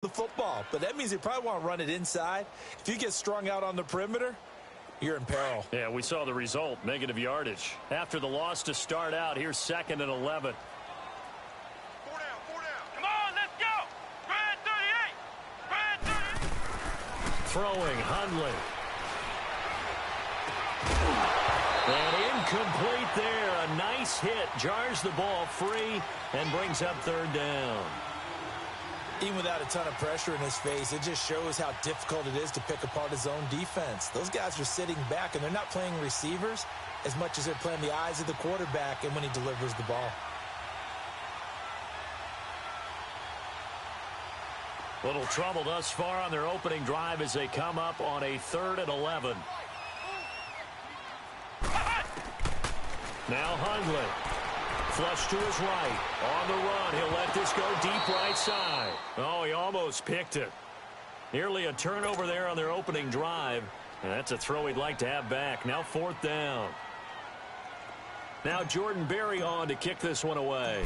the football, but that means they probably want to run it inside. If you get strung out on the perimeter, you're in peril. Yeah, we saw the result, negative yardage. After the loss to start out, here's 2nd and 11. 4 down, 4 down. Come on, let's go. Brad 38. Brad 38. Throwing, Hundley. And incomplete there. A nice hit. Jars the ball free and brings up 3rd down. Even without a ton of pressure in his face, it just shows how difficult it is to pick apart his own defense. Those guys are sitting back, and they're not playing receivers as much as they're playing the eyes of the quarterback and when he delivers the ball. Little trouble thus far on their opening drive as they come up on a 3rd and 11. Now Hundley. Flush to his right. On the run. He'll let this go deep right side. Oh, he almost picked it. Nearly a turnover there on their opening drive. And that's a throw he'd like to have back. Now 4th down. Now Jordan Berry on to kick this one away.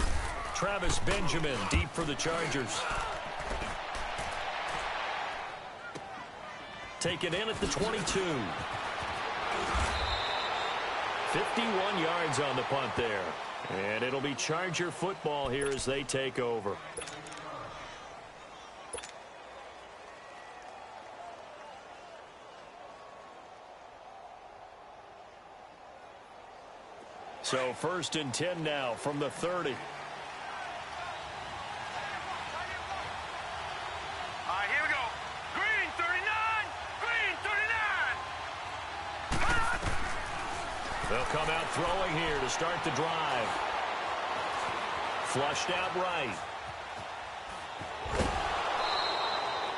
Travis Benjamin deep for the Chargers. Taken in at the 22. 51 yards on the punt there. And it'll be Charger football here as they take over. So 1st and 10 now from the 30. All right, here we go. Green 39. Green 39. They'll come out throwing here to start the drive. Flushed out right.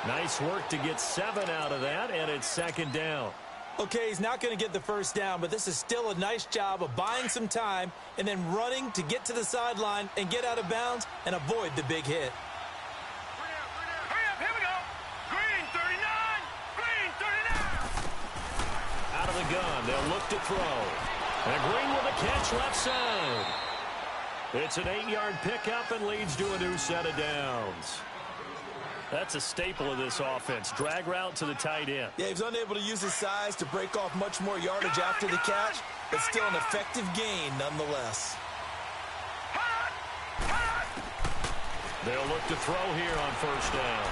Nice work to get 7 out of that, and it's 2nd down. Okay, he's not going to get the 1st down, but this is still a nice job of buying some time and then running to get to the sideline and get out of bounds and avoid the big hit. Hurry up, here we go. Green 39. Green 39. Out of the gun, they'll look to throw. And Green with a catch left side. It's an 8-yard pickup and leads to a new set of downs. That's a staple of this offense. Drag route to the tight end. Yeah, he's unable to use his size to break off much more yardage after the catch, but still an effective gain nonetheless. They'll look to throw here on 1st down.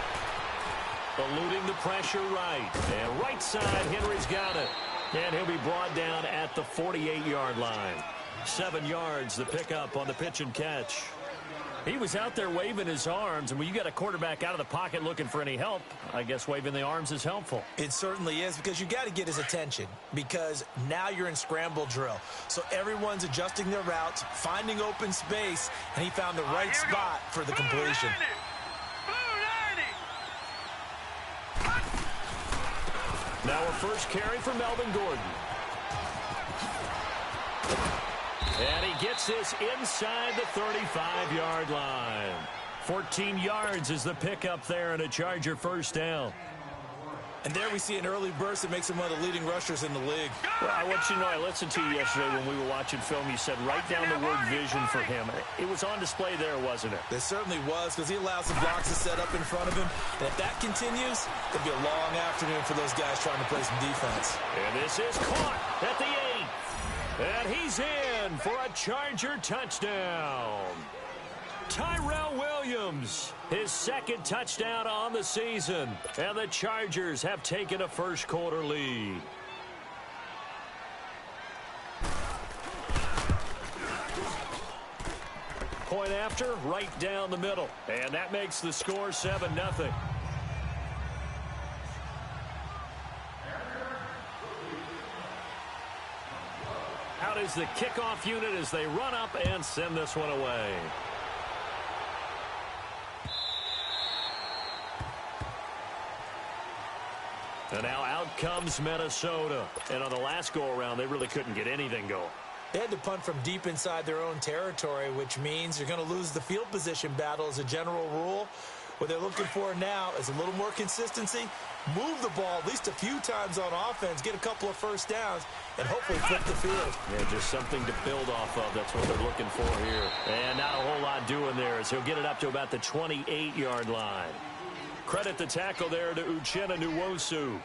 Eluding the pressure right. And right side, Henry's got it. And he'll be brought down at the 48-yard line. 7 yards, the pickup on the pitch and catch. He was out there waving his arms, and when you got a quarterback out of the pocket looking for any help, I guess waving the arms is helpful. It certainly is, because you got to get his attention, because now you're in scramble drill. So everyone's adjusting their routes, finding open space, and he found the right spot for the completion. Now a first carry for Melvin Gordon. And he gets this inside the 35-yard line. 14 yards is the pickup there and a Charger 1st down. And there we see an early burst that makes him one of the leading rushers in the league. Well, I want you to know, I listened to you yesterday when we were watching film. You said write down the word vision for him. It was on display there, wasn't it? It certainly was, because he allows the blocks to set up in front of him. And if that continues, it'll be a long afternoon for those guys trying to play some defense. And this is caught at the 8. And he's in for a Charger touchdown. Tyrell Williams, his 2nd touchdown on the season. And the Chargers have taken a first-quarter lead. Point after, right down the middle. And that makes the score 7-0. Out is the kickoff unit as they run up and send this one away. And now out comes Minnesota. And on the last go-around, they really couldn't get anything going. They had to punt from deep inside their own territory, which means you're going to lose the field position battle as a general rule. What they're looking for now is a little more consistency, move the ball at least a few times on offense, get a couple of 1st downs, and hopefully flip the field. Yeah, just something to build off of. That's what they're looking for here. And not a whole lot doing there as he'll get it up to about the 28-yard line. Credit the tackle there to Uchenna Nwosu.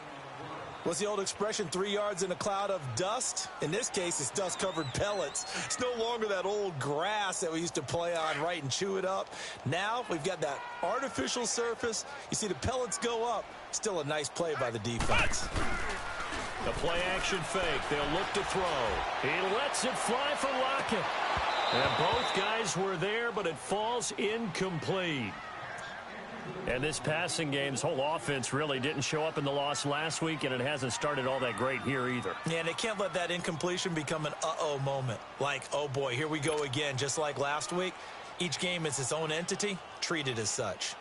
What's the old expression, 3 yards in a cloud of dust? In this case, it's dust-covered pellets. It's no longer that old grass that we used to play on, right, and chew it up. Now we've got that artificial surface. You see the pellets go up. Still a nice play by the defense. The play-action fake. They'll look to throw. He lets it fly for Lockett. And both guys were there, but it falls incomplete. And this passing game's whole offense really didn't show up in the loss last week, and it hasn't started all that great here either. Yeah, and they can't let that incompletion become an uh-oh moment. Like, oh boy, here we go again, just like last week. Each game is its own entity, treated as such.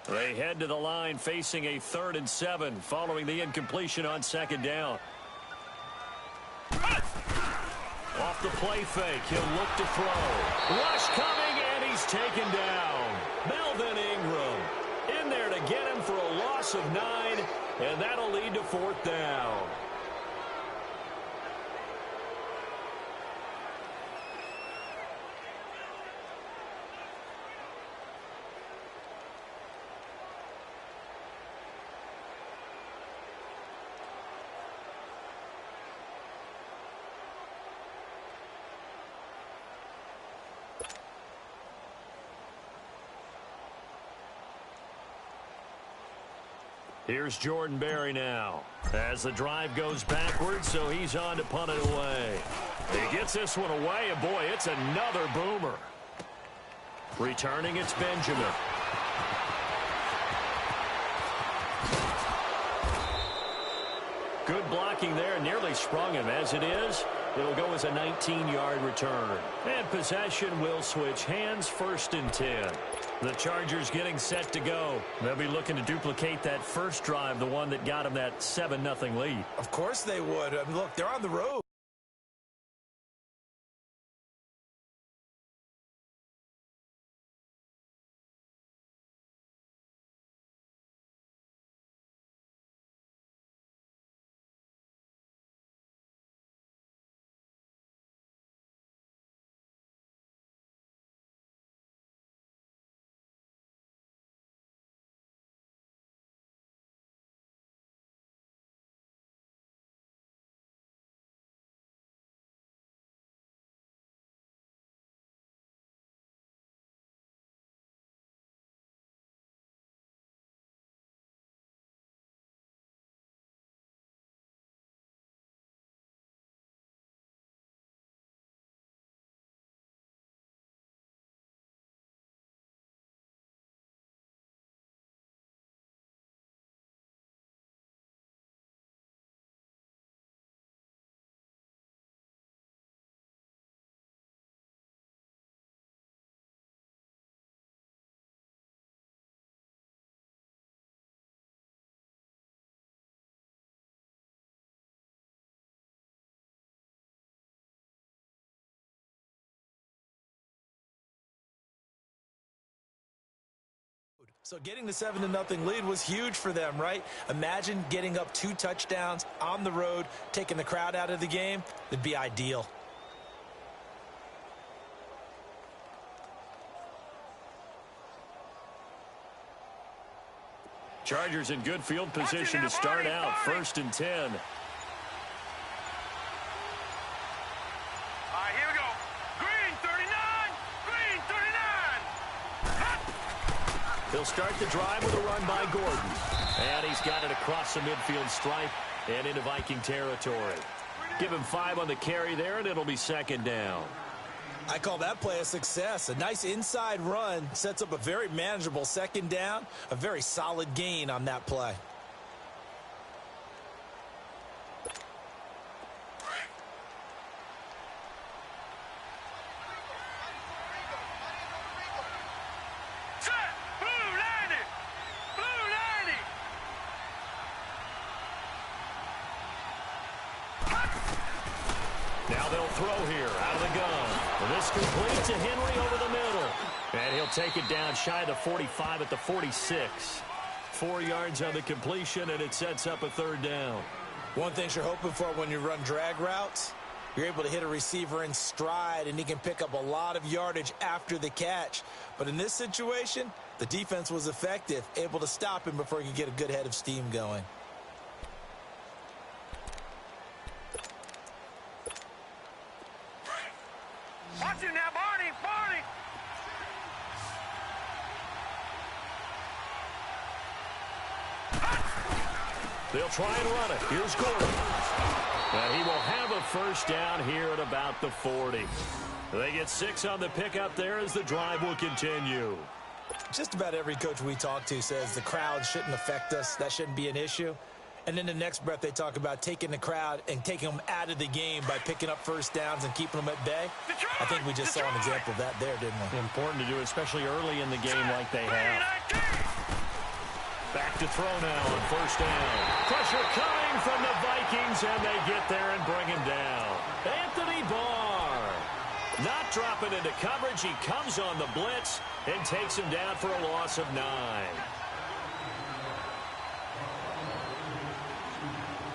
They head to the line facing a 3rd and 7 following the incompletion on 2nd down. Off the play fake, he'll look to throw. Rush coming, and he's taken down. Melvin Ingram in there to get him for a loss of 9, and that'll lead to 4th down. Here's Jordan Berry now as the drive goes backwards, so he's on to punt it away. He gets this one away, and boy, it's another boomer. Returning, it's Benjamin. Good blocking there, nearly sprung him. As it is, it'll go as a 19-yard return. And possession will switch hands, 1st and 10. The Chargers getting set to go. They'll be looking to duplicate that first drive, the one that got them that 7-0 lead. Of course they would. I mean, look, they're on the road. So getting the 7-0 lead was huge for them, right? Imagine getting up 2 touchdowns on the road, taking the crowd out of the game. It'd be ideal. Chargers in good field position to start out, 1st and 10. Here we go. Green 39. Green 39. He'll start the drive with a run by Gordon. And he's got it across the midfield stripe and into Viking territory. Give him 5 on the carry there, and it'll be 2nd down. I call that play a success. A nice inside run sets up a very manageable 2nd down. A very solid gain on that play. Now they'll throw here out of the gun. This complete to Henry over the middle. And he'll take it down shy of the 45 at the 46. 4 yards on the completion, and it sets up a third down. One thing you're hoping for when you run drag routes, you're able to hit a receiver in stride, and he can pick up a lot of yardage after the catch. But in this situation, the defense was effective, able to stop him before he could get a good head of steam going. Watch it now, Barney! Barney! They'll try and run it. Here's Gordon. And he will have a first down here at about the 40. They get 6 on the pickup there as the drive will continue. Just about every coach we talk to says the crowd shouldn't affect us. That shouldn't be an issue. And in the next breath, they talk about taking the crowd and taking them out of the game by picking up first downs and keeping them at bay. I think we just saw an example of that there, didn't we? Important to do, especially early in the game like they have. Back to throw now on first down. Pressure coming from the Vikings, and they get there and bring him down. Anthony Barr not dropping into coverage. He comes on the blitz and takes him down for a loss of 9.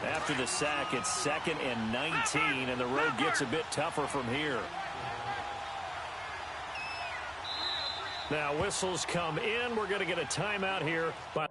After the sack, it's 2nd and 19, and the road gets a bit tougher from here. Now whistles come in. We're going to get a timeout here by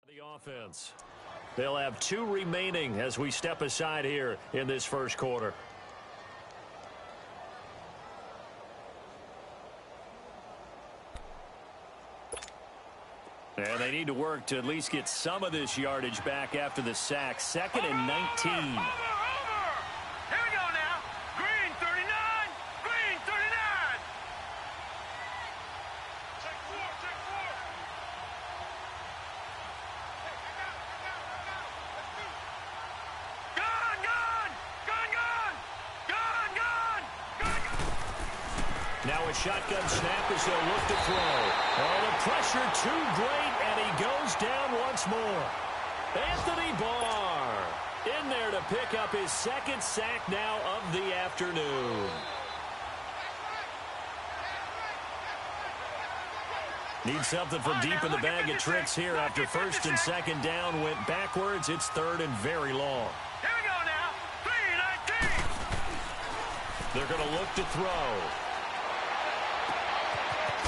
the offense. They'll have 2 remaining as we step aside here in this first quarter. And they need to work to at least get some of this yardage back after the sack. 2nd and 19. Over! Here we go now. Green 39. Green 39. Take 4. Take 4. Gun! Gun! Gun! Gun! Gun! Gun! Gun! Now a shotgun snap as they'll look to throw. Oh, the pressure too great, and he goes down once more. Anthony Barr in there to pick up his 2nd sack now of the afternoon. Need something from deep in the bag of tricks here after 1st and 2nd down went backwards. It's 3rd and very long. Here we go now. 3-19. They're going to look to throw.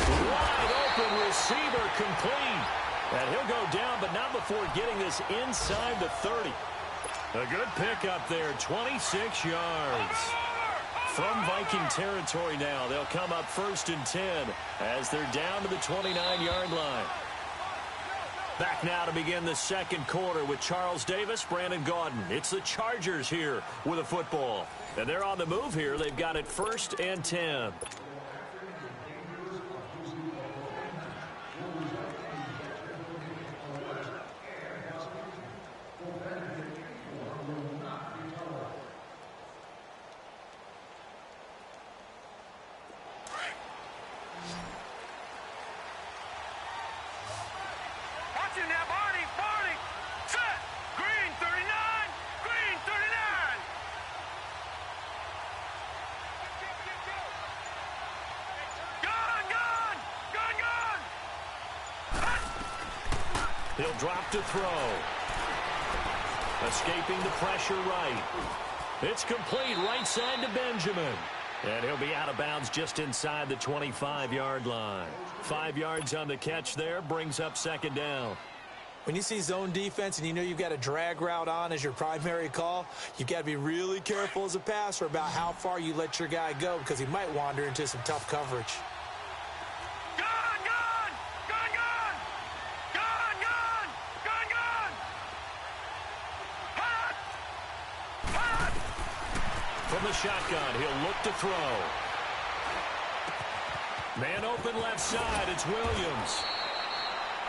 Wide open receiver complete. And he'll go down, but not before getting this inside the 30. A good pickup there, 26 yards. From Viking territory now, they'll come up 1st and 10 as they're down to the 29-yard line. Back now to begin the second quarter with Charles Davis, Brandon Gaudin. It's the Chargers here with a football. And they're on the move here. They've got it 1st and 10. Watch it now, Barney. Barney. Set. Green 39. Green 39. Gun! Gun! Gun! Gun! He'll drop to throw. Escaping the pressure right. It's complete right side to Benjamin. And he'll be out of bounds just inside the 25-yard line. 5 yards on the catch there, brings up second down. When you see zone defense and you know you've got a drag route on as your primary call, you've got to be really careful as a passer about how far you let your guy go because he might wander into some tough coverage. From the shotgun, he'll look to throw. Man open left side, it's Williams.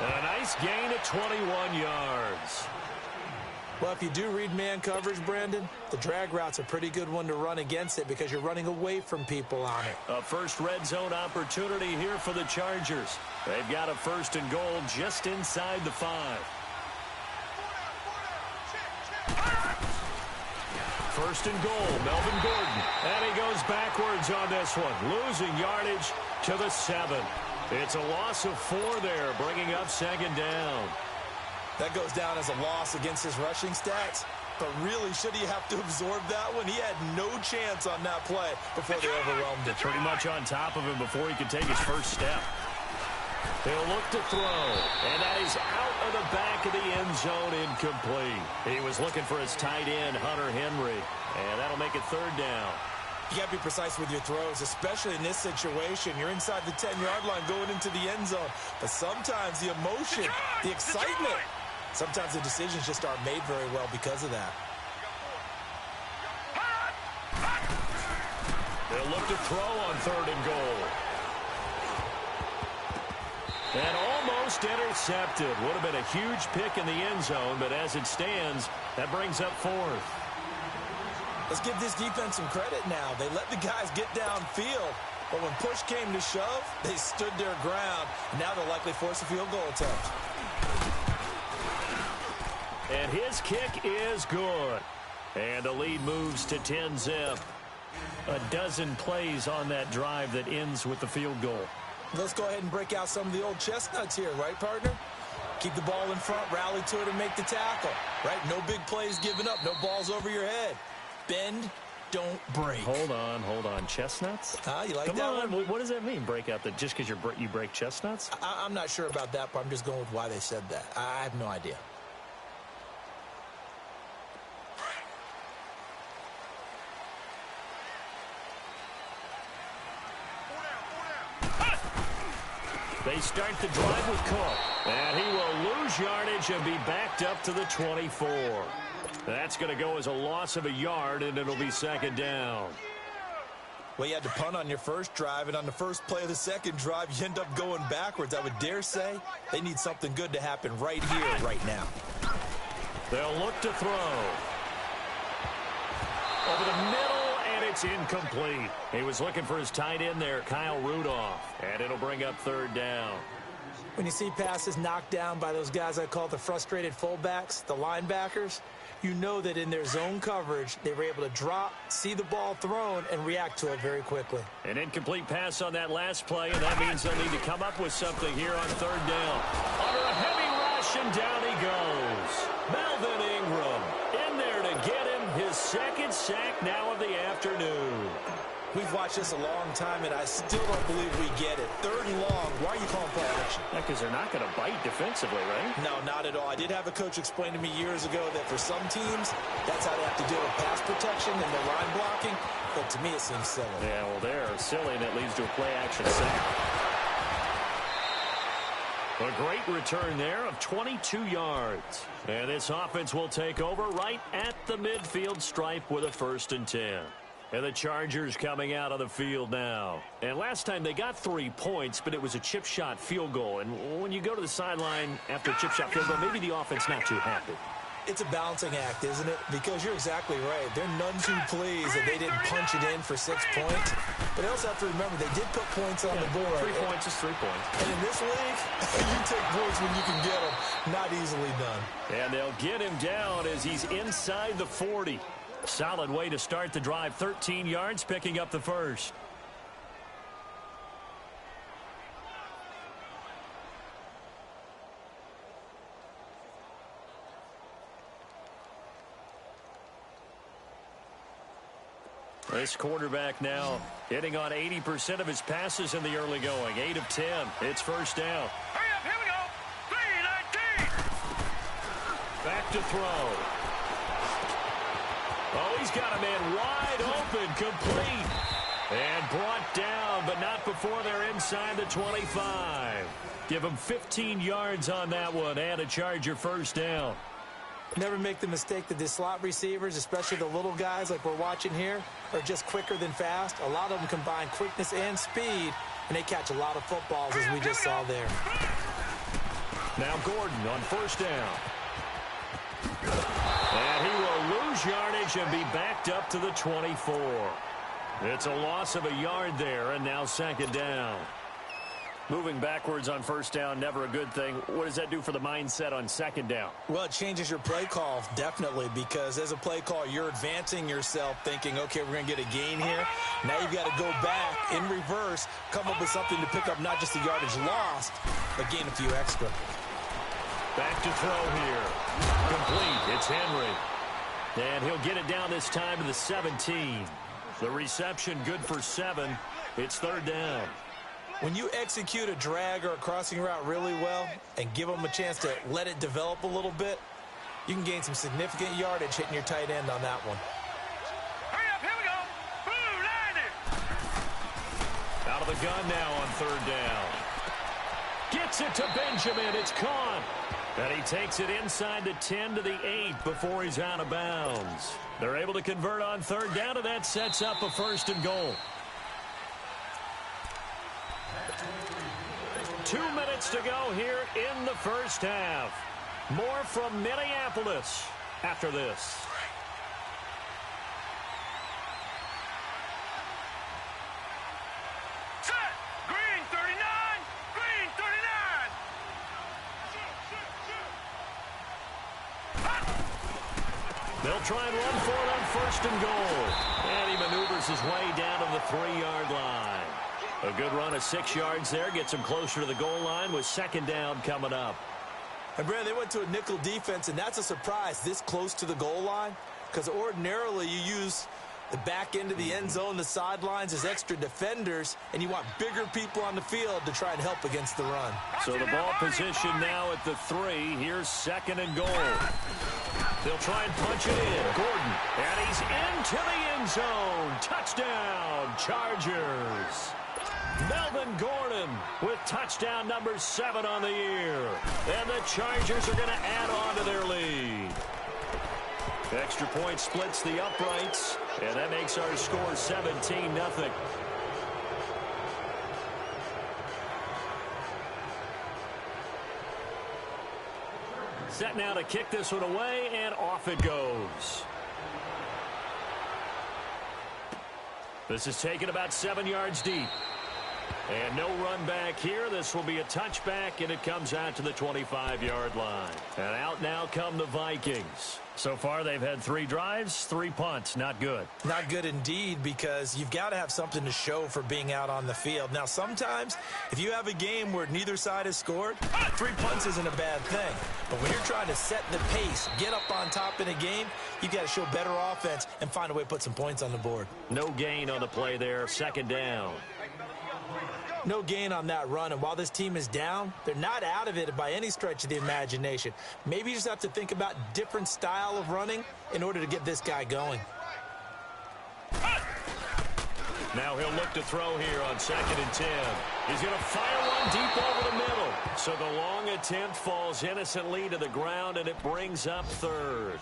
And a nice gain of 21 yards. Well, if you do read man coverage, Brandon, the drag route's a pretty good one to run against it because you're running away from people on it. A first red zone opportunity here for the Chargers. They've got a first and goal just inside the 5. First and goal, Melvin Gordon. And he goes backwards on this one, losing yardage to the 7. It's a loss of 4 there, bringing up second down. That goes down as a loss against his rushing stats. But really, should he have to absorb that one? He had no chance on that play before they overwhelmed him. Pretty much on top of him before he could take his first step. He'll look to throw, and that is out of the back of the end zone, incomplete. He was looking for his tight end, Hunter Henry, and that'll make it third down. You got to be precise with your throws, especially in this situation. You're inside the 10-yard line going into the end zone. But sometimes the emotion, the excitement, sometimes the decisions just aren't made very well because of that. They'll look to throw on third and goal. And almost intercepted. Would have been a huge pick in the end zone, but as it stands, that brings up fourth. Let's give this defense some credit now. They let the guys get downfield, but when push came to shove, they stood their ground. Now they'll likely force a field goal attempt. And his kick is good. And the lead moves to 10-zip. A dozen plays on that drive that ends with the field goal. Let's go ahead and break out some of the old chestnuts here, right, partner? Keep the ball in front, rally to it, and make the tackle, right? No big plays given up, no balls over your head. Bend, don't break. Hold on. Chestnuts? You like Come that on. one? What does that mean, break out? That just because you break chestnuts? I'm not sure about that, but I'm just going with why they said that. I have no idea. They start the drive with Cook, and he will lose yardage and be backed up to the 24. That's going to go as a loss of a yard, and it'll be second down. Well, you had to punt on your first drive, and on the first play of the second drive, you end up going backwards. I would dare say they need something good to happen right here, right now. They'll look to throw. Over the middle, and it's incomplete. He was looking for his tight end there, Kyle Rudolph, and it'll bring up third down. When you see passes knocked down by those guys I call the frustrated fullbacks, the linebackers, you know that in their zone coverage, they were able to drop, see the ball thrown, and react to it very quickly. An incomplete pass on that last play, and that means they'll need to come up with something here on third down. Under a heavy rush, and down he goes. Melvin Ingram in there to get him his second sack now of the afternoon. We've watched this a long time, and I still don't believe we get it. Third and long. Why are you calling play action? Yeah, because they're not going to bite defensively, right? No, not at all. I did have a coach explain to me years ago that for some teams, that's how they have to deal with pass protection and their line blocking. But to me, it seems silly. Yeah, well, they're silly, and it leads to a play-action sack. A great return there of 22 yards. And this offense will take over right at the midfield stripe with a 1st and 10. And the Chargers coming out on the field now. And last time they got 3 points, but it was a chip shot field goal. And when you go to the sideline after a chip shot field goal, maybe the offense not too happy. It's a balancing act, isn't it? Because you're exactly right. They're none too pleased that they didn't punch it in for 6 points. But they also have to remember they did put points on the board. 3 points is 3 points. And in this league, you take points when you can get them. Not easily done. And they'll get him down as he's inside the 40. Solid way to start the drive. 13 yards, picking up the first. This quarterback now hitting on 80% of his passes in the early going. 8 of 10. It's first down. Hurry up, here we go. 3-19. Back to throw. Oh, he's got a man wide open, complete. And brought down, but not before they're inside the 25. Give him 15 yards on that one and a Charger first down. Never make the mistake that the slot receivers, especially the little guys like we're watching here, are just quicker than fast. A lot of them combine quickness and speed, and they catch a lot of footballs, as we just saw there. Now Gordon on first down. And he will lose yardage and be backed up to the 24. It's a loss of a yard there, and now second down. Moving backwards on first down, never a good thing. What does that do for the mindset on second down? Well, it changes your play call, definitely, because as a play call, you're advancing yourself thinking, okay, we're going to get a gain here. Now you've got to go back in reverse, come up with something to pick up not just the yardage lost, but gain a few extra. Back to throw here. Complete. It's Henry. And he'll get it down this time to the 17. The reception good for 7. It's third down. When you execute a drag or a crossing route really well and give them a chance to let it develop a little bit, you can gain some significant yardage hitting your tight end on that one. Hurry up, here we go. Blue, line it. Out of the gun now on third down. Gets it to Benjamin. It's caught. And he takes it inside the 10 to the 8 before he's out of bounds. They're able to convert on third down, and that sets up a first and goal. 2 minutes to go here in the first half. More from Minneapolis after this. Set. Green 39. Green 39. They'll try and run for it on first and goal. And he maneuvers his way down to the 3-yard line. A good run of 6 yards there. Gets him closer to the goal line with second down coming up. And, Brad, they went to a nickel defense, and that's a surprise this close to the goal line, because ordinarily you use the back end of the end zone, the sidelines as extra defenders, and you want bigger people on the field to try and help against the run. So the ball position now at the 3. Here's second and goal. They'll try and punch it in. Gordon, and he's into the end zone. Touchdown, Chargers. Melvin Gordon with touchdown number 7 on the year. And the Chargers are going to add on to their lead. Extra point splits the uprights, and that makes our score 17-0. Set now to kick this one away, and off it goes. This is taken about 7 yards deep. And no run back here. This will be a touchback, and it comes out to the 25-yard line. And out now come the Vikings. So far, they've had 3 drives, 3 punts. Not good. Not good indeed, because you've got to have something to show for being out on the field. Now, sometimes, if you have a game where neither side has scored, 3 punts isn't a bad thing. But when you're trying to set the pace, get up on top in a game, you've got to show better offense and find a way to put some points on the board. No gain on the play there. Second down. No gain on that run, and while this team is down, they're not out of it by any stretch of the imagination. Maybe you just have to think about different style of running in order to get this guy going. Now he'll look to throw here on 2nd and 10. He's going to fire one deep over the middle. So the long attempt falls innocently to the ground, and it brings up third.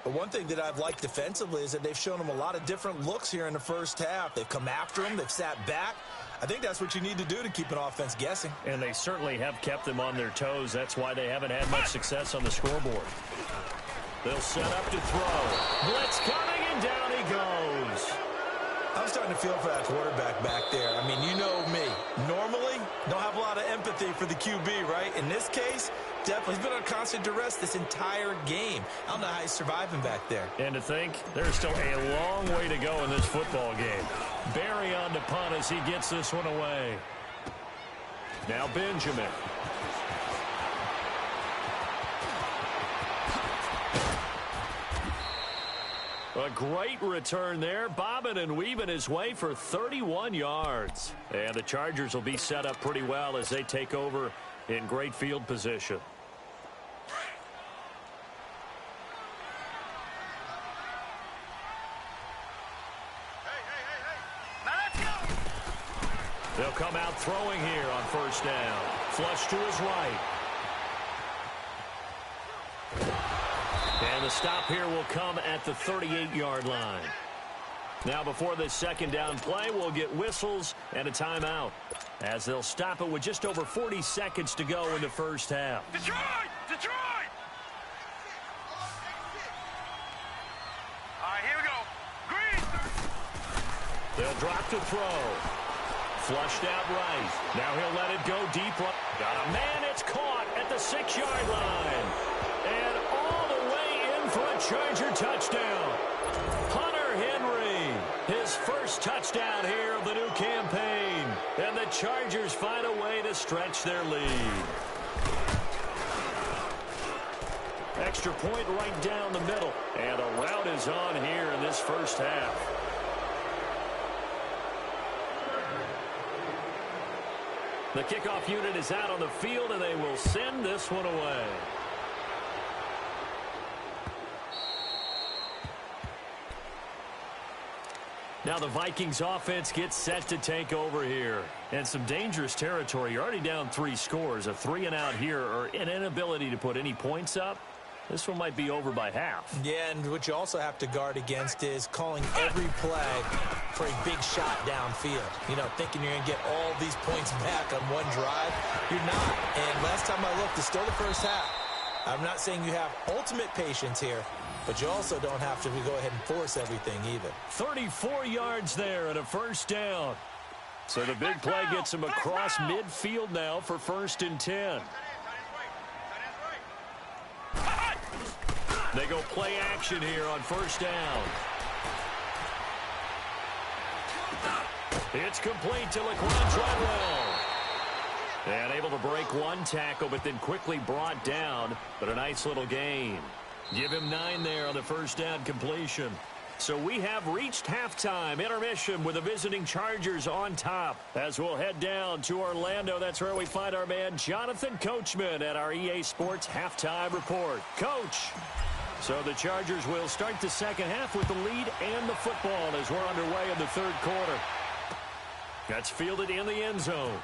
But one thing that I've liked defensively is that they've shown him a lot of different looks here in the first half. They've come after him. They've sat back. I think that's what you need to do to keep an offense guessing. And they certainly have kept them on their toes. That's why they haven't had much success on the scoreboard. They'll set up to throw. Blitz coming, and down he goes. I'm starting to feel for that quarterback back there. I mean, you know me. Normally, don't have a lot of empathy for the QB, right? In this case, definitely. He's been on constant duress this entire game. I don't know how he's surviving back there. And to think, there's still a long way to go in this football game. Barry on the punt as he gets this one away. Now Benjamin. A great return there, bobbing and weaving his way for 31 yards. And the Chargers will be set up pretty well as they take over in great field position. They'll come out throwing here on first down. Flush to his right. And the stop here will come at the 38-yard line. Now before this second down play, we'll get whistles and a timeout, as they'll stop it with just over 40 seconds to go in the first half. Detroit! Detroit! All right, here we go. Green! They'll drop to throw. Flushed out right. Now he'll let it go deep. Got a man. It's caught at the 6-yard line. And all the way in for a Charger touchdown. Hunter Henry, his first touchdown here of the new campaign. And the Chargers find a way to stretch their lead. Extra point right down the middle. And a rout is on here in this first half. The kickoff unit is out on the field, and they will send this one away. Now the Vikings offense gets set to take over here. And some dangerous territory. You're already down 3 scores. A 3-and-out here, or an inability to put any points up. This one might be over by half. Yeah, and what you also have to guard against is calling every play for a big shot downfield. You know, thinking you're going to get all these points back on one drive. You're not. And last time I looked, it's still the first half. I'm not saying you have ultimate patience here, but you also don't have to go ahead and force everything either. 34 yards there and a first down. So the big play gets him across midfield now for 1st and 10. They go play action here on first down. It's complete to Laquan Treadwell. And able to break one tackle, but then quickly brought down. But a nice little gain. Give him 9 there on the first down completion. So we have reached halftime. Intermission with the visiting Chargers on top. As we'll head down to Orlando, that's where we find our man Jonathan Coachman at our EA Sports Halftime Report. Coach. So the Chargers will start the second half with the lead and the football as we're underway in the third quarter. That's fielded in the end zone.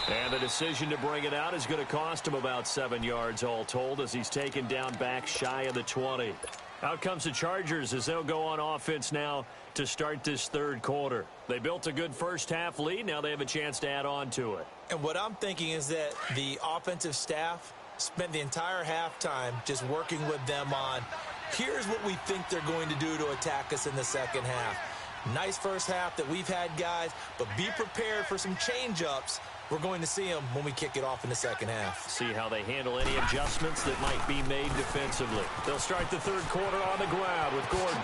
And the decision to bring it out is going to cost him about 7 yards all told, as he's taken down back shy of the 20. Out comes the Chargers as they'll go on offense now to start this third quarter. They built a good first half lead. Now they have a chance to add on to it. And what I'm thinking is that the offensive staff spent the entire halftime just working with them on, here's what we think they're going to do to attack us in the second half. Nice first half that we've had, guys, but be prepared for some change-ups. We're going to see them when we kick it off in the second half. See how they handle any adjustments that might be made defensively. They'll start the third quarter on the ground with Gordon.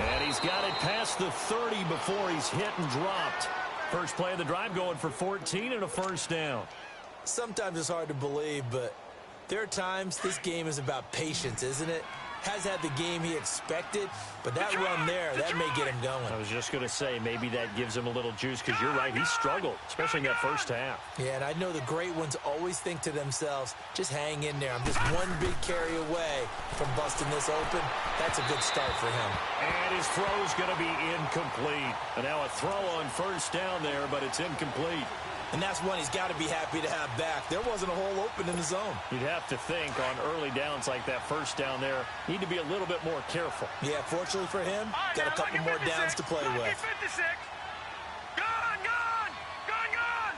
And he's got it past the 30 before he's hit and dropped. First play of the drive going for 14 and a first down. Sometimes it's hard to believe, but there are times this game is about patience, isn't it? Has had the game he expected, but that run there, that may get him going. I was just going to say, maybe that gives him a little juice, because you're right, he struggled, especially in that first half. Yeah, and I know the great ones always think to themselves, just hang in there. I'm just one big carry away from busting this open. That's a good start for him. And his throw's going to be incomplete. And now a throw on first down there, but it's incomplete. And that's one he's got to be happy to have back. There wasn't a hole open in the zone. You'd have to think on early downs like that first down there, need to be a little bit more careful. Yeah, fortunately for him, got a couple more downs to play with. 56. Gone, gone, gone, gone.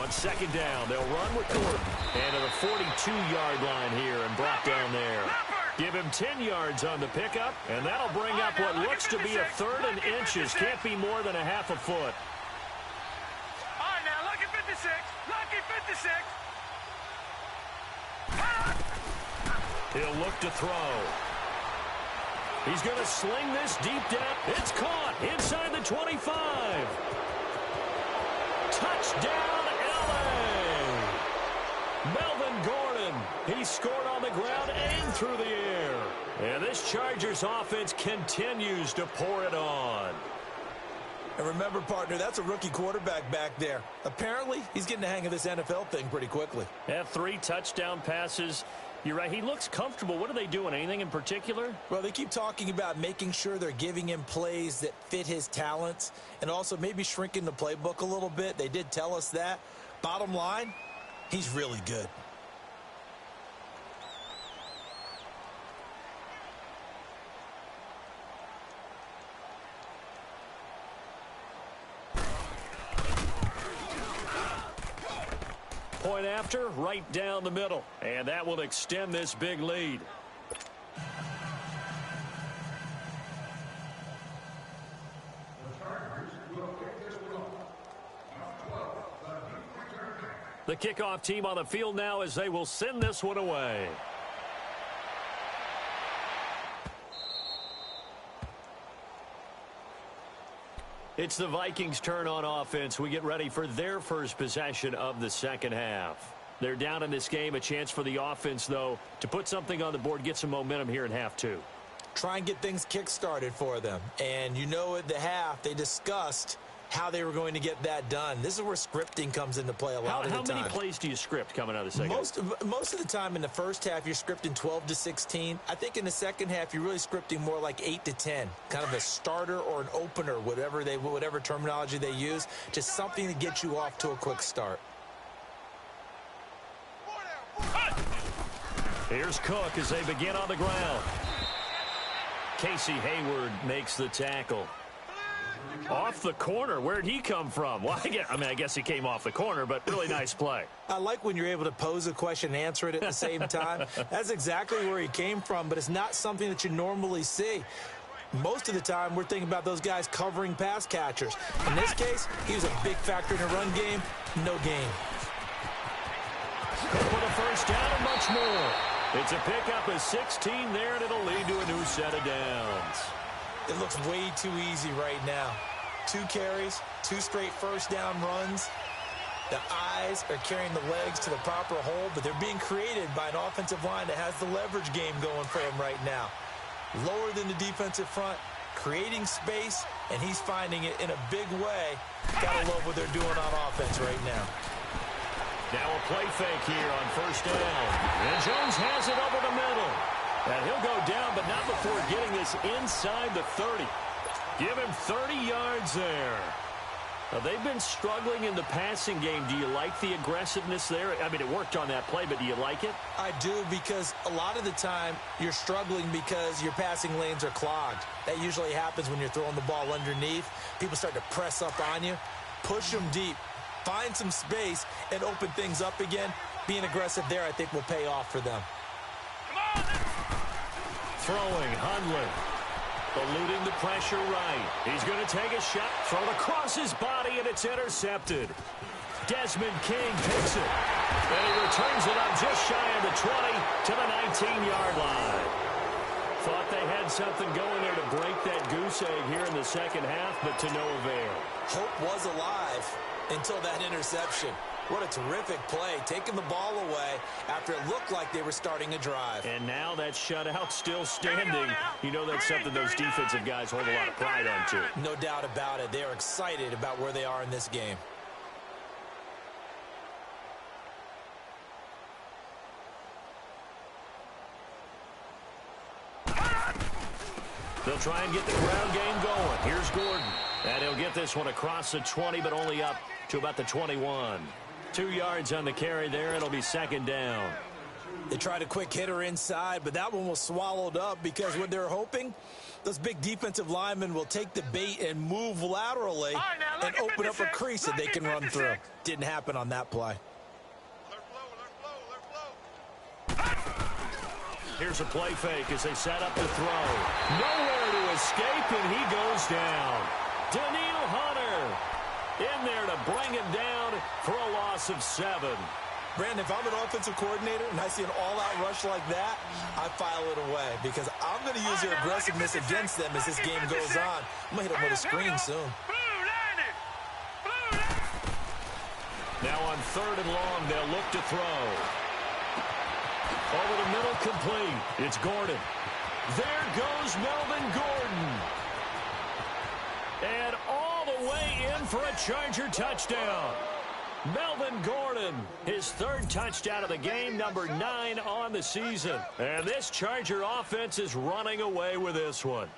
On second down, they'll run with Gordon. And to the 42-yard line here and brought down there. Give him 10 yards on the pickup, and that'll bring up what looks to be a third and inches. Can't be more than a half a foot. All right, now, lucky 56. Lucky 56. He'll look to throw. He's going to sling this deep down. It's caught inside the 25. Touchdown, L.A. Melvin Gordon. He scored on the ground and through the air. And this Chargers offense continues to pour it on. And remember, partner, that's a rookie quarterback back there. Apparently, he's getting the hang of this NFL thing pretty quickly. Have 3 touchdown passes. You're right. He looks comfortable. What are they doing? Anything in particular? Well, they keep talking about making sure they're giving him plays that fit his talents and also maybe shrinking the playbook a little bit. They did tell us that. Bottom line, he's really good. Point after, right down the middle. And that will extend this big lead. The kickoff team on the field now as they will send this one away. It's the Vikings' turn on offense. We get ready for their first possession of the second half. They're down in this game. A chance for the offense, though, to put something on the board, get some momentum here in half 2. Try and get things kick-started for them. And you know at the half, they discussed how they were going to get that done. This is where scripting comes into play a lot of the time. How many plays do you script coming out of the second half? Most of the time in the first half, you're scripting 12 to 16. I think in the second half, you're really scripting more like 8 to 10. Kind of a starter or an opener, whatever terminology they use. Just something to get you off to a quick start. Here's Cook as they begin on the ground. Casey Hayward makes the tackle. Off the corner. Where'd he come from? Well, I guess he came off the corner, but really nice play. I like when you're able to pose a question and answer it at the same time. That's exactly where he came from, but it's not something that you normally see. Most of the time, we're thinking about those guys covering pass catchers. In this case, he was a big factor in the run game. No gain. Cook with a first down and much more. It's a pickup of 16 there, and it'll lead to a new set of downs. It looks way too easy right now. 2 carries, 2 straight first down runs. The eyes are carrying the legs to the proper hole, but they're being created by an offensive line that has the leverage game going for him right now. Lower than the defensive front, creating space, and he's finding it in a big way. Gotta love what they're doing on offense right now. Now a play fake here on first down. And Jones has it over the middle. And he'll go down, but not before getting this inside the 30. Give him 30 yards there. Now, they've been struggling in the passing game. Do you like the aggressiveness there? I mean, it worked on that play, but do you like it? I do, because a lot of the time you're struggling because your passing lanes are clogged. That usually happens when you're throwing the ball underneath. People start to press up on you. Push them deep. Find some space and open things up again. Being aggressive there, I think, will pay off for them. Throwing, Hundley. Eluding the pressure right. He's going to take a shot, throw it across his body, and it's intercepted. Desmond King picks it. And he returns it up just shy of the 20 to the 19-yard line. Thought they had something going there to break that goose egg here in the second half, but to no avail. Hope was alive until that interception. What a terrific play, taking the ball away after it looked like they were starting a drive. And now that shutout still standing. You know that's something those defensive guys hold a lot of pride on, too. No doubt about it. They are excited about where they are in this game. They'll try and get the ground game going. Here's Gordon. And he'll get this one across the 20, but only up to about the 21. 2 yards on the carry there. It'll be second down. They tried a quick hitter inside, but that one was swallowed up because what they're hoping, those big defensive linemen will take the bait and move laterally and open up a crease that they can run through. Didn't happen on that play. Here's a play fake as they set up the throw. Nowhere to escape, and he goes down. Daniil Hunter in there to bring him down for a loss of 7. Brandon, if I'm an offensive coordinator and I see an all-out rush like that, I file it away because I'm going to use their aggressiveness against them as this game goes on. I'm going to hit them with a screen soon. 3rd and long. They'll look to throw. Over the middle, complete. It's Gordon. There goes Melvin Gordon. And all the way in for a Charger touchdown. Melvin Gordon, his 3rd touchdown of the game, number 9 on the season. And this Charger offense is running away with this one.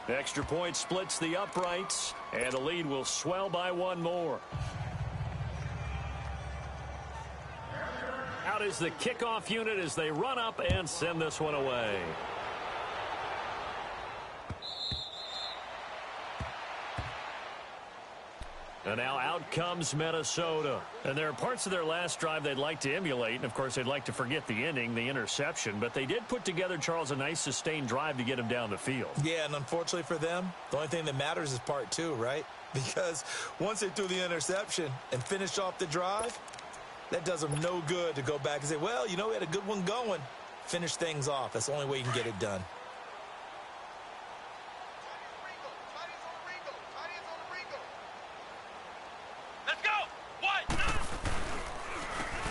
Extra point splits the uprights, and the lead will swell by 1 more. Out is the kickoff unit as they run up and send this one away. And now out comes Minnesota. And there are parts of their last drive they'd like to emulate. And, of course, they'd like to forget the ending, the interception. But they did put together, Charles, a nice sustained drive to get him down the field. Yeah, and unfortunately for them, the only thing that matters is part 2, right? Because once they threw the interception and finished off the drive, that does them no good to go back and say, well, you know, we had a good one going. Finish things off. That's the only way you can get it done.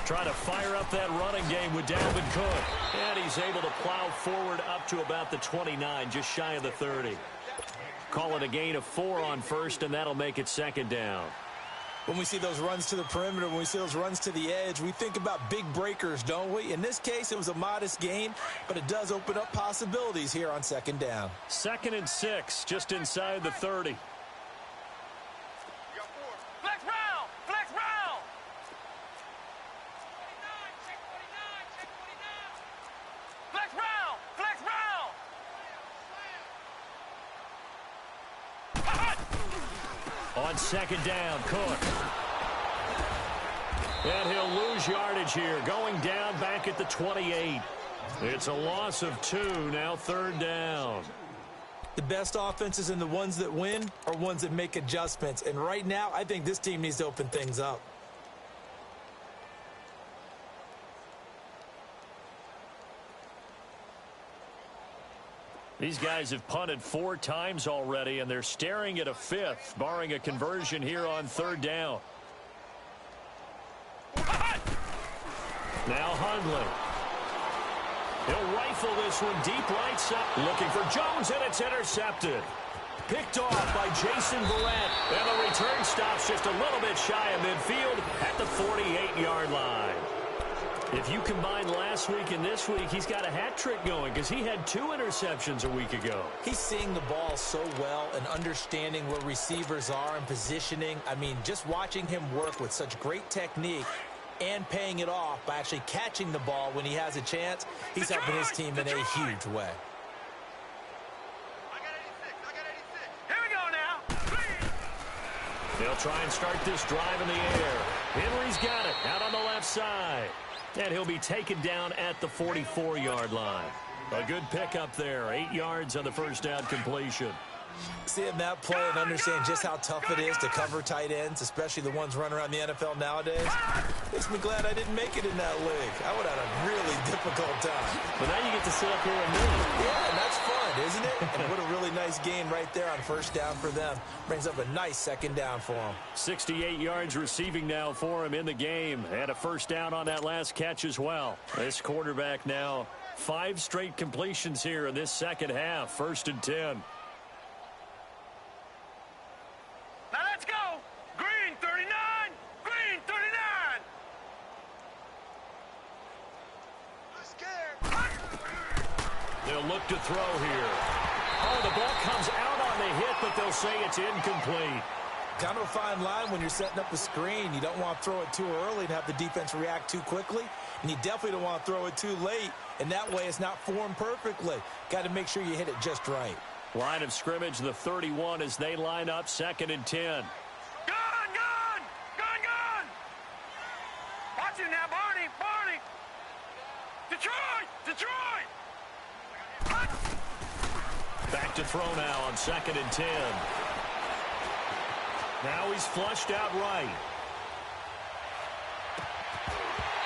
Trying to fire up that running game with Dalvin Cook. And he's able to plow forward up to about the 29, just shy of the 30. Call it a gain of 4 on first, and that'll make it 2nd down. When we see those runs to the perimeter, when we see those runs to the edge, we think about big breakers, don't we? In this case, it was a modest gain, but it does open up possibilities here on 2nd down. 2nd and 6, just inside the 30. On 2nd down, Cook. And he'll lose yardage here, going down back at the 28. It's a loss of 2, now 3rd down. The best offenses and the ones that win are ones that make adjustments. And right now, I think this team needs to open things up. These guys have punted 4 times already, and they're staring at a 5th, barring a conversion here on 3rd down. Now Hundley. He'll rifle this one deep right side. Looking for Jones, and it's intercepted. Picked off by Jason Verrett. And the return stops just a little bit shy of midfield at the 48-yard line. If you combine last week and this week, he's got a hat trick going because he had 2 interceptions a week ago. He's seeing the ball so well and understanding where receivers are and positioning. I mean, just watching him work with such great technique and paying it off by actually catching the ball when he has a chance, he's helping his team in a huge way. Here we go now. They'll try and start this drive in the air. Henry's got it out on the left side. And he'll be taken down at the 44-yard line. A good pickup there. 8 yards on the 1st down completion. Seeing that play and understand just how tough it is to cover tight ends, especially the ones running around the NFL nowadays, makes me glad I didn't make it in that league. I would have had a really difficult time. But now you get to sit up here and me. Yeah, and that's fun, isn't it? And what a really nice gain right there on 1st down for them. Brings up a nice 2nd down for them. 68 yards receiving now for him in the game. And a 1st down on that last catch as well. This quarterback now 5 straight completions here in this 2nd half. 1st and 10. Now let's go. Green 39. Green 39. I'm scared. They'll look to throw here. Oh, the ball comes out on the hit, but they'll say it's incomplete. Kind of a fine line when you're setting up a screen. You don't want to throw it too early and have the defense react too quickly. And you definitely don't want to throw it too late. And that way it's not formed perfectly. Got to make sure you hit it just right. Line of scrimmage, the 31 as they line up 2nd and 10. Gun, gun. Gun, gun. Watch it now, Barney. Barney. Detroit. Detroit. Back to throw now on 2nd and 10. Now he's flushed out right.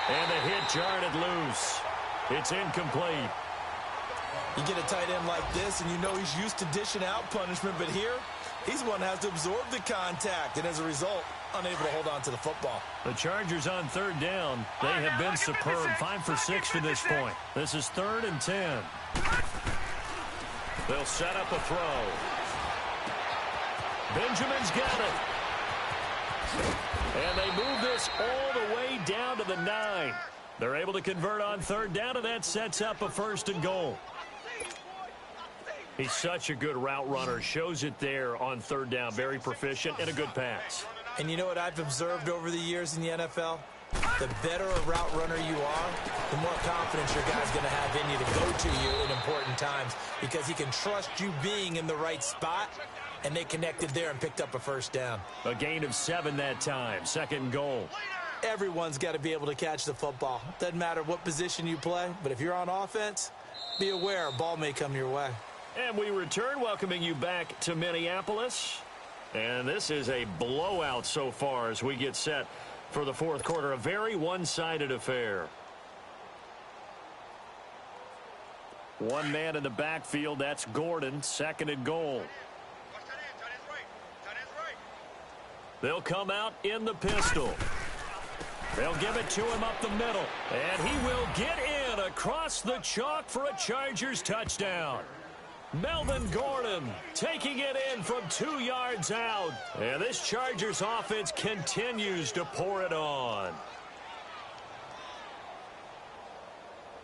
And the hit jarred it loose. It's incomplete. You get a tight end like this, and you know he's used to dishing out punishment, but here, He's the one that has to absorb the contact, and as a result, unable to hold on to the football. The Chargers on third down. They have been superb. 5 for 6 to this point. This is 3rd and 10. They'll set up a throw. Benjamin's got it. And they move this all the way down to the 9. They're able to convert on third down, and that sets up a 1st and goal. He's such a good route runner. Shows it there on third down. Very proficient and a good pass. And you know what I've observed over the years in the NFL? The better a route runner you are, the more confidence your guy's going to have in you to go to you in important times because he can trust you being in the right spot, and they connected there and picked up a 1st down. A gain of 7 that time. 2nd and goal. Everyone's got to be able to catch the football. Doesn't matter what position you play, but if you're on offense, be aware a ball may come your way. And we return, welcoming you back to Minneapolis. And this is a blowout so far as we get set for the 4th quarter. A very one-sided affair. One man in the backfield, that's Gordon. 2nd and goal. They'll come out in the pistol. They'll give it to him up the middle. And he will get in across the chalk for a Chargers touchdown. Melvin Gordon taking it in from 2 yards out. And this Chargers offense continues to pour it on.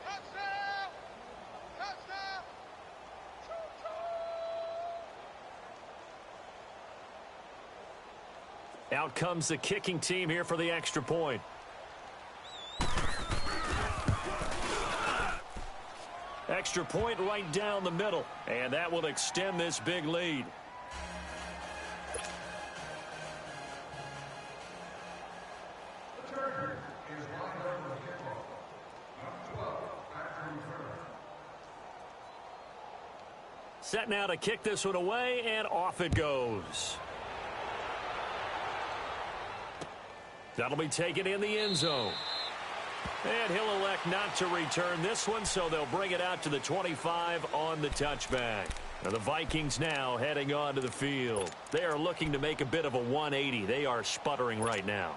Touchdown! Touchdown! Out comes the kicking team here for the extra point. Extra point right down the middle, and that will extend this big lead. Set now to kick this one away, and off it goes. That'll be taken in the end zone. And he'll elect not to return this one, so they'll bring it out to the 25 on the touchback. Now the Vikings now heading onto the field. They are looking to make a bit of a 180. They are sputtering right now.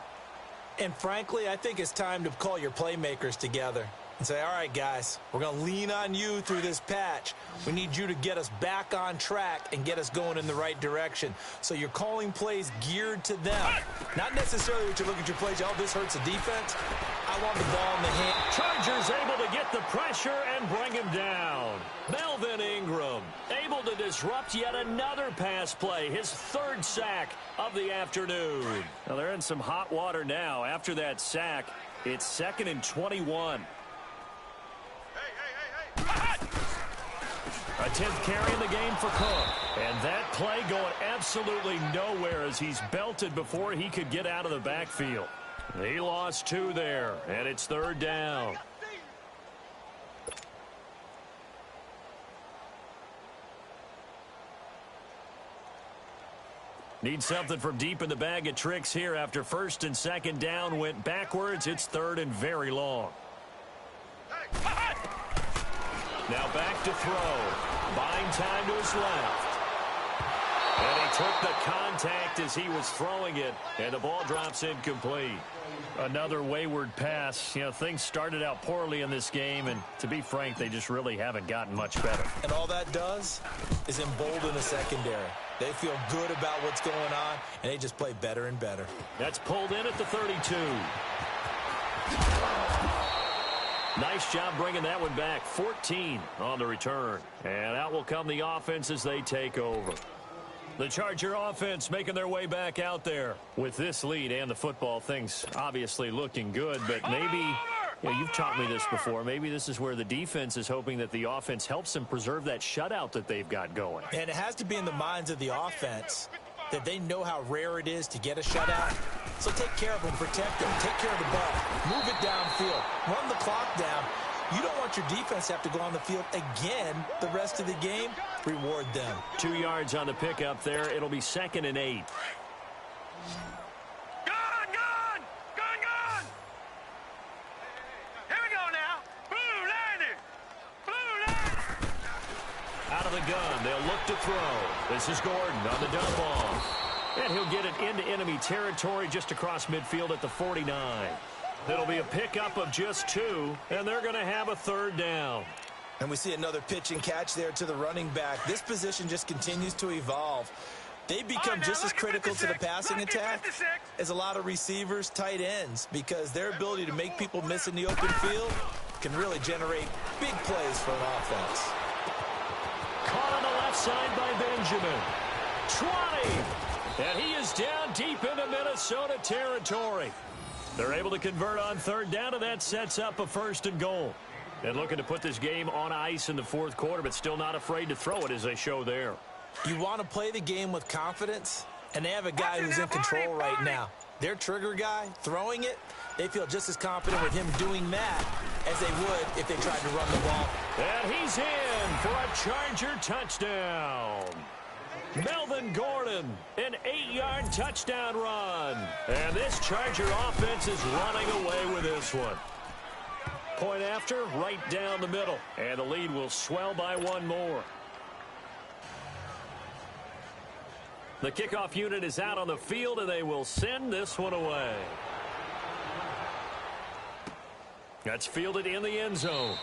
And frankly, I think it's time to call your playmakers together and say, all right, guys, we're going to lean on you through this patch. We need you to get us back on track and get us going in the right direction. So you're calling plays geared to them. Not necessarily what you look at your plays, oh, this hurts the defense. I want the ball in the hand. Chargers able to get the pressure and bring him down. Melvin Ingram able to disrupt yet another pass play. His 3rd sack of the afternoon. Now they're in some hot water now. After that sack, it's 2nd and 21. A 10th carry in the game for Cook. And that play going absolutely nowhere as he's belted before he could get out of the backfield. He lost 2 there, and it's 3rd down. Need something from deep in the bag of tricks here after 1st and 2nd down went backwards. It's 3rd and very long. Now back to throw. Buying time to his left. And he took the contact as he was throwing it, and the ball drops incomplete. Another wayward pass. You know, things started out poorly in this game, and to be frank, they just really haven't gotten much better. And all that does is embolden the secondary. They feel good about what's going on, and they just play better and better. That's pulled in at the 32. Nice job bringing that one back. 14 on the return. And out will come the offense as they take over. The Charger offense making their way back out there. With this lead and the football, things obviously looking good, but maybe, you know, you've taught me this before, maybe this is where the defense is hoping that the offense helps them preserve that shutout that they've got going. And it has to be in the minds of the offense that they know how rare it is to get a shutout. So take care of them, protect them, take care of the ball, move it downfield, run the clock down. You don't want your defense to have to go on the field again the rest of the game. Reward them. 2 yards on the pickup there. It'll be 2nd and 8. Gone! Here we go now. Blue line. Out of the gun. They'll look to throw. This is Gordon on the dump off. And he'll get it into enemy territory just across midfield at the 49. It'll be a pickup of just 2, and they're going to have a third down. And we see another pitch and catch there to the running back. This position just continues to evolve. They become just as critical to the passing attack as a lot of receivers, tight ends, because their ability to make people miss in the open field can really generate big plays for an offense. Caught on the left side by Benjamin. 20. And he is down deep into Minnesota territory. They're able to convert on third down, and that sets up a 1st and goal. And looking to put this game on ice in the 4th quarter, but still not afraid to throw it as they show there. You want to play the game with confidence, and they have a guy who's in control right now. Their trigger guy, throwing it, they feel just as confident with him doing that as they would if they tried to run the ball. And he's in for a Charger touchdown. Melvin Gordon, an 8-yard touchdown run. And this Charger offense is running away with this one. Point after, right down the middle. And the lead will swell by 1 more. The kickoff unit is out on the field, and they will send this one away. That's fielded in the end zone.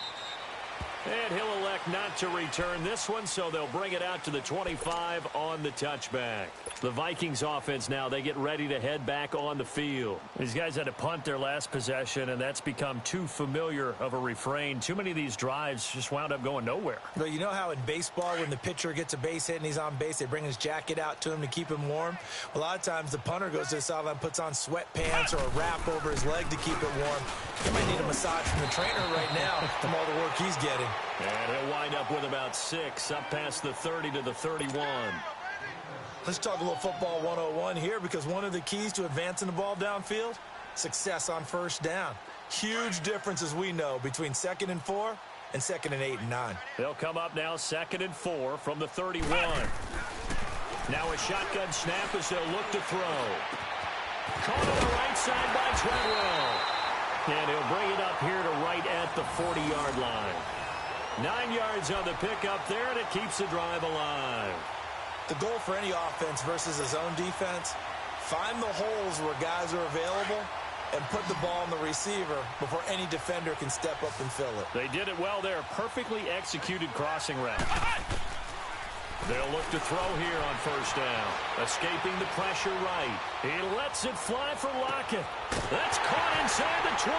And he'll elect not to return this one, so they'll bring it out to the 25 on the touchback. The Vikings offense now, they get ready to head back on the field. These guys had to punt their last possession, and that's become too familiar of a refrain. Too many of these drives just wound up going nowhere. But you know how in baseball, when the pitcher gets a base hit and he's on base, they bring his jacket out to him to keep him warm? A lot of times the punter goes to the sideline, puts on sweatpants or a wrap over his leg to keep it warm. He might need a massage from the trainer right now from all the work he's getting. And he'll wind up with about 6, up past the 30 to the 31. Let's talk a little football 101 here, because one of the keys to advancing the ball downfield, success on 1st down. Huge difference, as we know, between 2nd and 4 and 2nd and 8 and 9. They'll come up now 2nd and 4 from the 31. Now a shotgun snap as they'll look to throw. Caught on the right side by Treadwell. And he'll bring it up here to right at the 40-yard line. 9 yards on the pickup there, and it keeps the drive alive. The goal for any offense versus a zone defense, find the holes where guys are available and put the ball on the receiver before any defender can step up and fill it. They did it well there. Perfectly executed crossing route. They'll look to throw here on 1st down. Escaping the pressure right. He lets it fly for Lockett. That's caught inside the 20.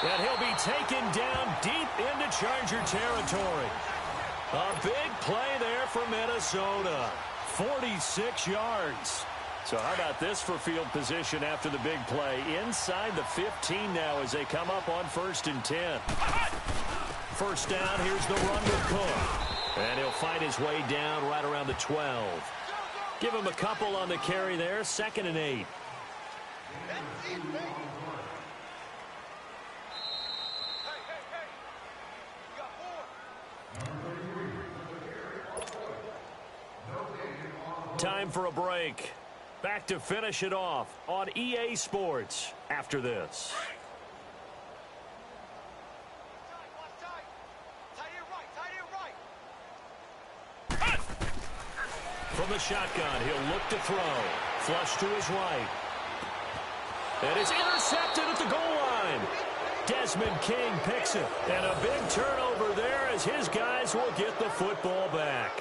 And he'll be taken down deep into Charger territory. A big play there for Minnesota. 46 yards. So how about this for field position after the big play? Inside the 15 now as they come up on 1st and 10. 1st down, here's the run with Cook. And he'll find his way down right around the 12. Give him a couple on the carry there. 2nd and 8. Time for a break. Back to finish it off on EA Sports after this. From the shotgun, he'll look to throw. Flush to his right. And it's intercepted at the goal line. Desmond King picks it. And a big turnover there as his guys will get the football back.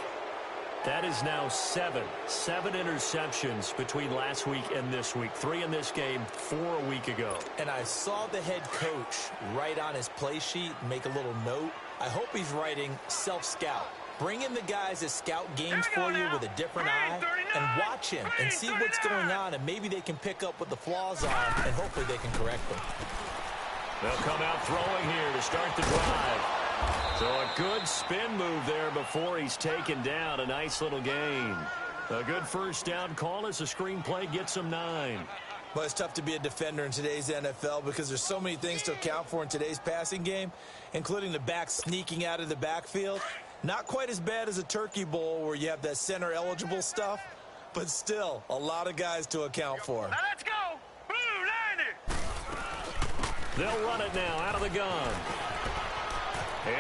That is now 7 interceptions between last week and this week. 3 in this game, 4 a week ago. And I saw the head coach write on his play sheet, make a little note. I hope he's writing self-scout. Bring in the guys that scout games for you with a different eye and watch him and see what's going on, and maybe they can pick up what the flaws are, and hopefully they can correct them. They'll come out throwing here to start the drive. So a good spin move there before he's taken down. A nice little gain. A good 1st down call as the screenplay gets him 9. Well, it's tough to be a defender in today's NFL because there's so many things to account for in today's passing game, including the back sneaking out of the backfield. Not quite as bad as a turkey bowl where you have that center eligible stuff, but still a lot of guys to account for. Now let's go. Blue line it. They'll run it now out of the gun.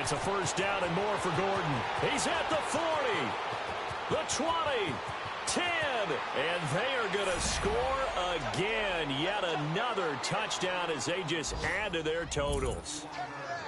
It's a first down and more for Gordon. He's at the 40, the 20, 10, and they are going to score again. Yet another touchdown as they just add to their totals.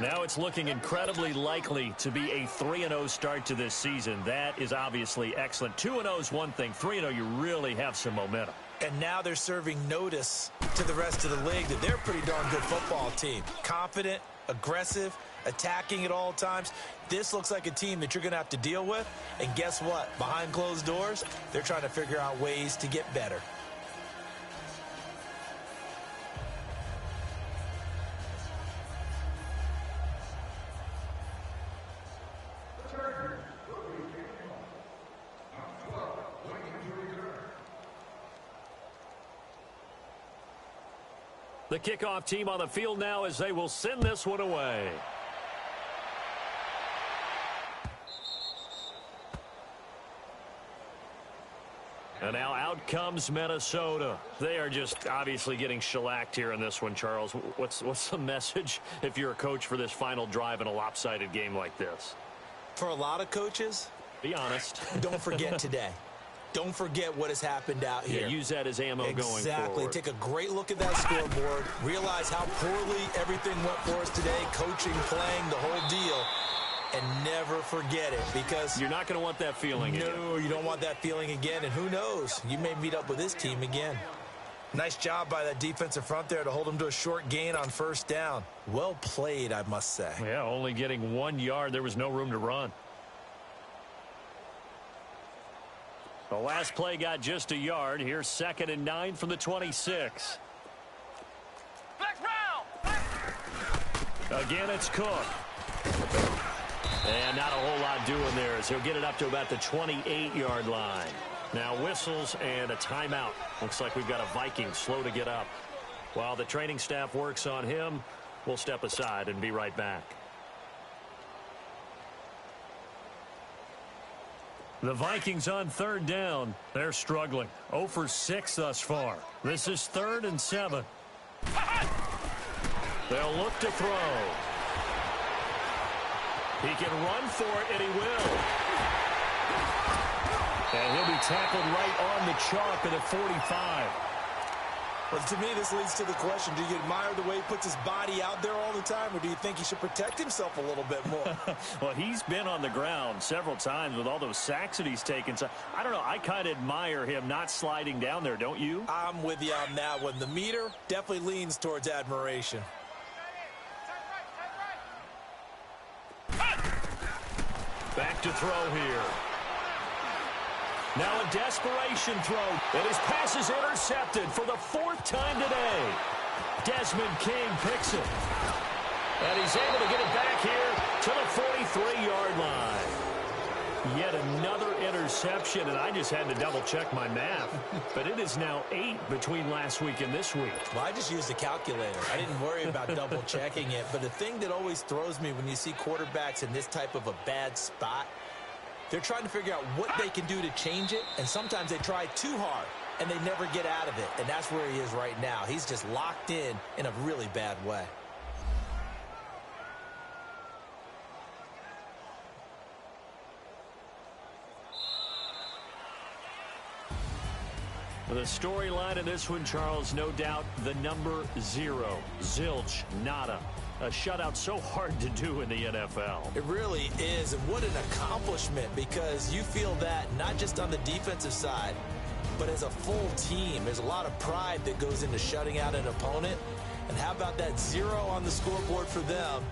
Now it's looking incredibly likely to be a 3-0 start to this season. That is obviously excellent. 2-0 is one thing. 3-0, you really have some momentum. And now they're serving notice to the rest of the league that they're a pretty darn good football team. Confident, aggressive, attacking at all times. This looks like a team that you're going to have to deal with. And guess what? Behind closed doors, they're trying to figure out ways to get better. The kickoff team on the field now as they will send this one away. And now out comes Minnesota. They are just obviously getting shellacked here in this one, Charles. What's the message if you're a coach for this final drive in a lopsided game like this? For a lot of coaches, be honest. Don't forget today. Don't forget what has happened out here. Yeah, use that as ammo going forward. Exactly. Take a great look at that scoreboard. Realize how poorly everything went for us today. Coaching, playing, the whole deal. And never forget it, because you're not going to want that feeling again. No, you don't want that feeling again. And who knows? You may meet up with this team again. Nice job by that defensive front there to hold them to a short gain on first down. Well played, I must say. Yeah, only getting 1 yard. There was no room to run. The last play got just a yard. Here's 2nd and 9 from the 26. Again, it's Cook. And not a whole lot doing there as he'll get it up to about the 28-yard line. Now whistles and a timeout. Looks like we've got a Viking slow to get up. While the training staff works on him, we'll step aside and be right back. The Vikings on 3rd down. They're struggling. 0 for 6 thus far. This is 3rd and 7. They'll look to throw. He can run for it, and he will. And he'll be tackled right on the chalk at the 45. Well, to me, this leads to the question, do you admire the way he puts his body out there all the time, or do you think he should protect himself a little bit more? Well, he's been on the ground several times with all those sacks that he's taken. So, I don't know. I kind of admire him not sliding down there, don't you? I'm with you on that one. The meter definitely leans towards admiration. Back to throw here. Now a desperation throw, and his pass is intercepted for the 4th time today. Desmond King picks it. And he's able to get it back here to the 43-yard line. Yet another interception, and I just had to double-check my math. But it is now 8 between last week and this week. Well, I just used a calculator. I didn't worry about double-checking it. But the thing that always throws me when you see quarterbacks in this type of a bad spot, they're trying to figure out what they can do to change it, and sometimes they try too hard, and they never get out of it. And that's where he is right now. He's just locked in a really bad way. The storyline in this one, Charles, no doubt the number 0. Zilch, nada. A shutout so hard to do in the NFL. It really is, and what an accomplishment, because you feel that not just on the defensive side, but as a full team. There's a lot of pride that goes into shutting out an opponent. And how about that 0 on the scoreboard for them,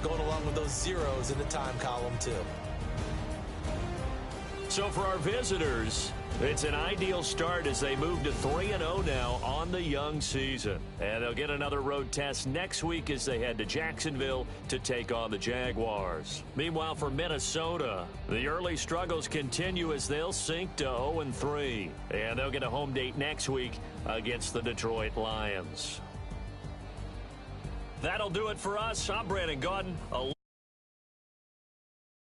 going along with those zeros in the time column too. So for our visitors, it's an ideal start as they move to 3-0 now on the young season. And they'll get another road test next week as they head to Jacksonville to take on the Jaguars. Meanwhile, for Minnesota, the early struggles continue as they'll sink to 0-3. And they'll get a home date next week against the Detroit Lions. That'll do it for us. I'm Brandon Gaudin.